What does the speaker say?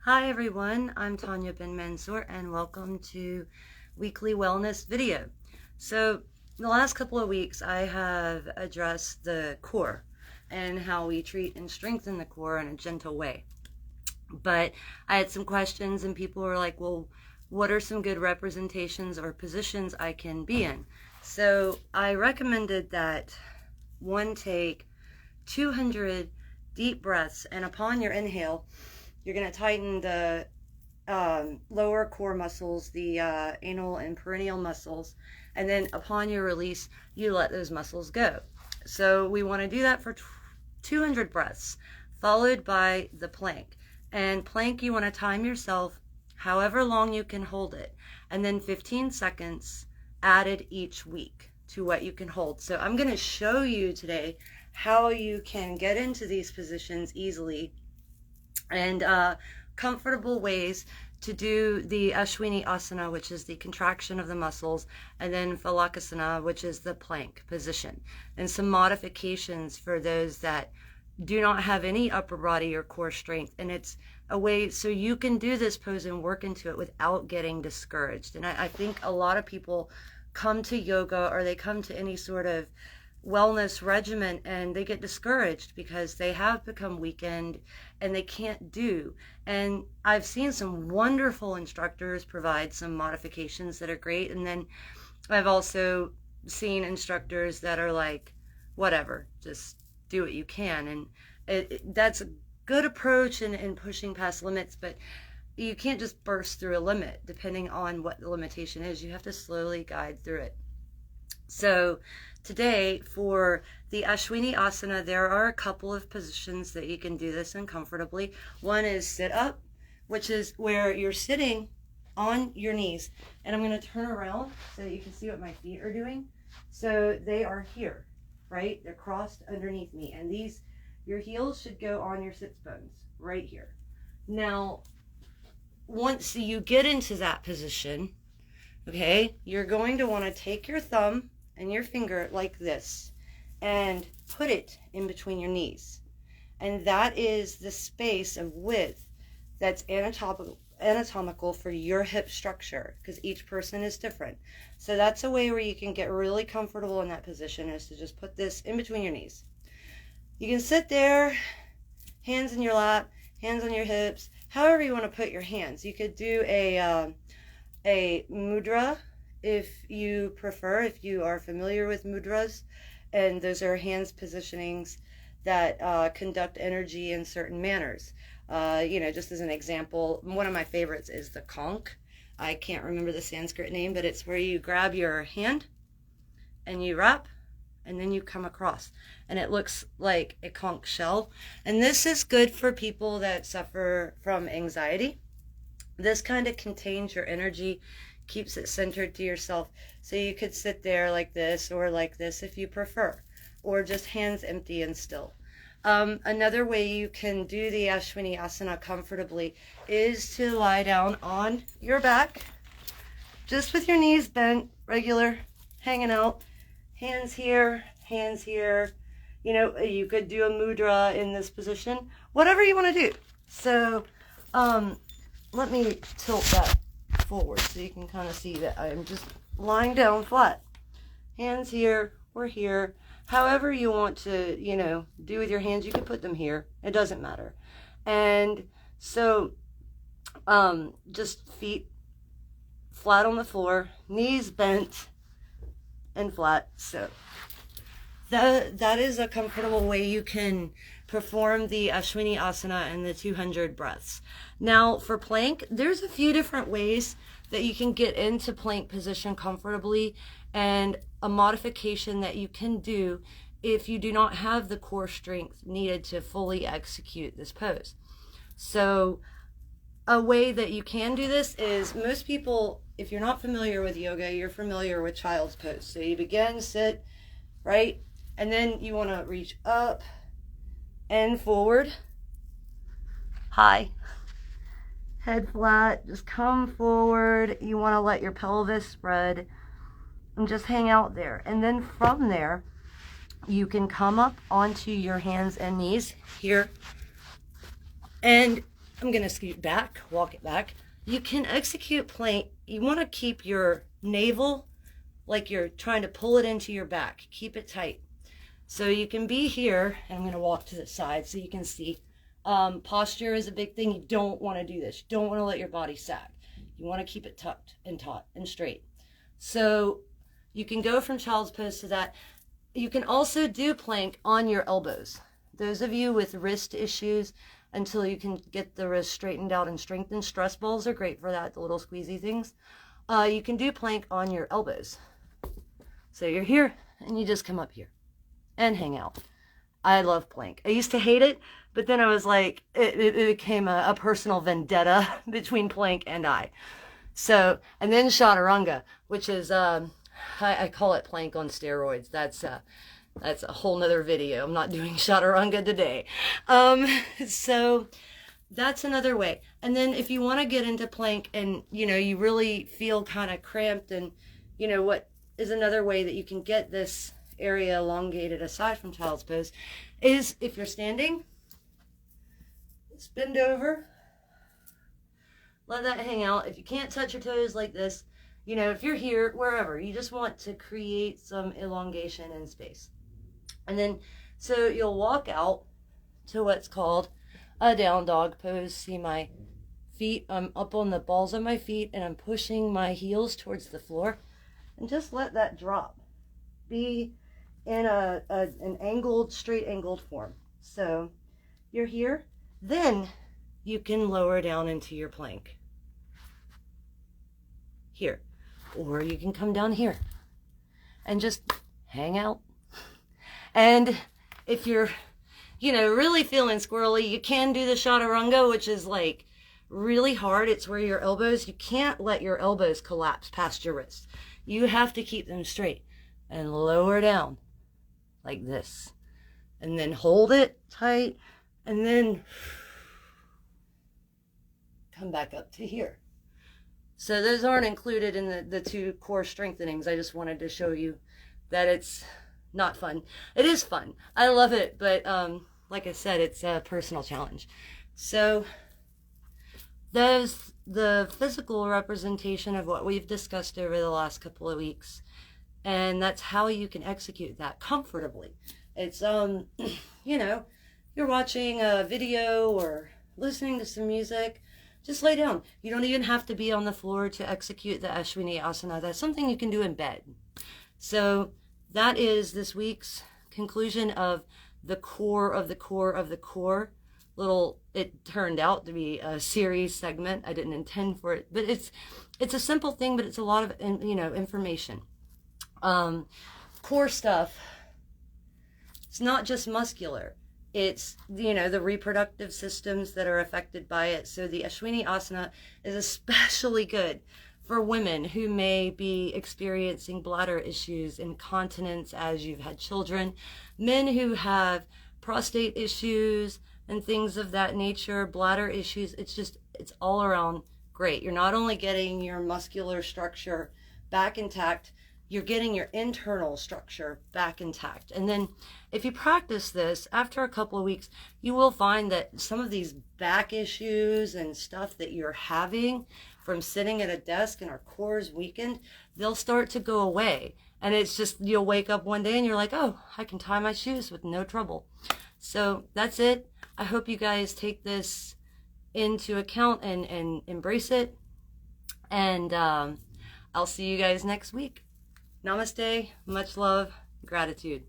Hi everyone, I'm Tanya bin Mansour and welcome to weekly wellness video. So the last couple of weeks I have addressed the core and how we treat and strengthen the core in a gentle way. But I had some questions and people were like, well, what are some good representations or positions I can be in? So I recommended that one take 200 deep breaths, and upon your inhale, you're going to tighten the lower core muscles, the anal and perineal muscles, and then upon your release, you let those muscles go. So we want to do that for 200 breaths, followed by the plank. And plank, you want to time yourself however long you can hold it, and then 15 seconds added each week to what you can hold. So I'm going to show you today how you can get into these positions easily and comfortable ways to do the Ashwini Asana, which is the contraction of the muscles, and then Phalakasana, which is the plank position, and some modifications for those that do not have any upper body or core strength. And it's a way so you can do this pose and work into it without getting discouraged. And I think a lot of people come to yoga or they come to any sort of wellness regimen and they get discouraged because they have become weakened and they can't do. And I've seen some wonderful instructors provide some modifications that are great, and then I've also seen instructors that are like, whatever, just do what you can. And that's a good approach in pushing past limits, but you can't just burst through a limit depending on what the limitation is. You have to slowly guide through it. So today for the Ashwini Asana, there are a couple of positions that you can do this in comfortably. One is sit up, which is where you're sitting on your knees. And I'm going to turn around so that you can see what my feet are doing. So they are here, right? They're crossed underneath me. And your heels should go on your sits bones right here. Now, once you get into that position, okay, you're going to want to take your thumb and your finger like this and put it in between your knees. And that is the space of width that's anatomical for your hip structure, because each person is different. So that's a way where you can get really comfortable in that position, is to just put this in between your knees. You can sit there, hands in your lap, hands on your hips, however you want to put your hands. You could do a mudra if you prefer, if you are familiar with mudras, and those are hands positionings that conduct energy in certain manners. Just as an example, one of my favorites is the conch. I can't remember the Sanskrit name, but it's where you grab your hand and you wrap and then you come across, and it looks like a conch shell. And this is good for people that suffer from anxiety. This kind of contains your energy, keeps it centered to yourself. So you could sit there like this or like this if you prefer, or just hands empty and still. Another way you can do the Ashwini Asana comfortably is to lie down on your back, just with your knees bent, regular, hanging out, hands here, hands here. You could do a mudra in this position, whatever you want to do. So let me tilt that forward so you can kind of see that I'm just lying down flat. Hands here or here. However you want to, do with your hands, you can put them here. It doesn't matter. And so just feet flat on the floor, knees bent and flat. So that is a comfortable way you can perform the Ashwini Asana and the 200 breaths. Now for plank, there's a few different ways that you can get into plank position comfortably, and a modification that you can do if you do not have the core strength needed to fully execute this pose. So a way that you can do this is, most people, if you're not familiar with yoga, you're familiar with child's pose. So you begin, sit, right? And then you want to reach up and forward, high, head flat, just come forward. You want to let your pelvis spread and just hang out there. And then from there, you can come up onto your hands and knees here. And I'm going to scoot back, walk it back. You can execute plank. You want to keep your navel like you're trying to pull it into your back. Keep it tight. So you can be here, and I'm going to walk to the side so you can see. Posture is a big thing. You don't want to do this. You don't want to let your body sag. You want to keep it tucked and taut and straight. So you can go from child's pose to that. You can also do plank on your elbows. Those of you with wrist issues, until you can get the wrist straightened out and strengthened, stress balls are great for that, the little squeezy things. You can do plank on your elbows. So you're here, and you just come up here and hang out. I love plank. I used to hate it, but then I was like, it became a personal vendetta between plank and I. So, and then chaturanga, which is, I call it plank on steroids. That's a whole nother video. I'm not doing chaturanga today. So that's another way. And then if you want to get into plank and, you know, you really feel kind of cramped, and, you know, what is another way that you can get this area elongated aside from child's pose is if you're standing, just bend over, let that hang out. If you can't touch your toes like this, you know, if you're here, wherever, you just want to create some elongation in space. And then, so you'll walk out to what's called a down dog pose. See my feet, I'm up on the balls of my feet, and I'm pushing my heels towards the floor, and just let that drop. Be in an angled, straight angled form. So you're here, then you can lower down into your plank. Here. Or you can come down here and just hang out. And if you're, you know, really feeling squirrely, you can do the chaturanga, which is like really hard. It's where your elbows, you can't let your elbows collapse past your wrists. You have to keep them straight and lower down like this. And then hold it tight, and then come back up to here. So those aren't included in the two core strengthenings. I just wanted to show you that it's not fun. It is fun. I love it, but like I said, it's a personal challenge. So there's the physical representation of what we've discussed over the last couple of weeks, and that's how you can execute that comfortably. It's you know, you're watching a video or listening to some music, just lay down. You don't even have to be on the floor to execute the Ashwini Asana. That's something you can do in bed. So that is this week's conclusion of the core of the core of the core. It turned out to be a series segment. I didn't intend for it, but it's a simple thing, but it's a lot of, you know, information. Core stuff. It's not just muscular. It's, you know, the reproductive systems that are affected by it. So the Ashwini Asana is especially good for women who may be experiencing bladder issues, incontinence as you've had children, men who have prostate issues and things of that nature, bladder issues. It's all around great. You're not only getting your muscular structure back intact, you're getting your internal structure back intact. And then if you practice this, after a couple of weeks, you will find that some of these back issues and stuff that you're having from sitting at a desk and our core is weakened, they'll start to go away. And it's just, you'll wake up one day and you're like, oh, I can tie my shoes with no trouble. So that's it. I hope you guys take this into account and embrace it. And I'll see you guys next week. Namaste, much love, gratitude.